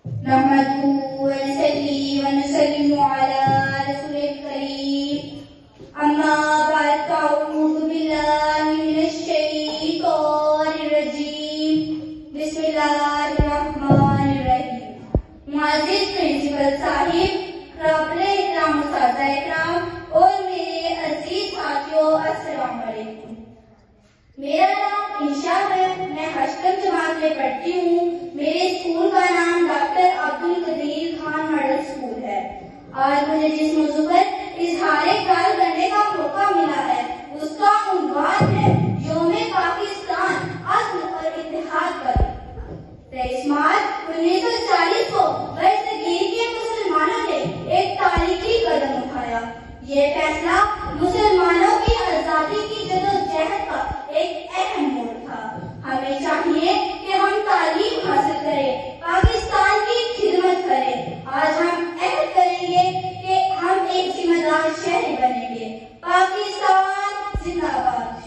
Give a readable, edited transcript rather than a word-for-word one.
نحمده ونصلي ونسلم على رسول الكريم أما بعد فأعوذ بالله من الشيطان الرجيم بسم الله الرحمن الرحيم معزز پرنسپل صاحب، قابل احترام اساتذہ اکرام اور میرے عزیز ساتھیوں، السلام علیکم۔ میرا نام انشا ہے، میں ہشتم جماعت میں پڑھتی ہوں۔ میرے اسکول کا نام doctor Abdul Qadeer Khan model school ہے۔ آج مجھے جس موضوع پر اظہار خیال کرنے کا موقع ملا ہے اس کا عنوان ہے یوم پاکستان، عزم اور اتحاد پر۔ 23 مارچ 1940 کو برصغیر کے مسلمانوں نے ایک تاریخی قدم اٹھایا۔ یہ فیصلہ مسلمانوں کی آزادی کی جدوجہد کا ایک اہم موڑ تھا۔ ہمیں چاہیے کہ ہم تعلیم حاصل کریں، پاکستان کی خدمت کریں۔ آج ہم عہد کریں گے کہ ہم ایک ذمہ دار شہری بنیں گے۔ پاکستان زندہ باد۔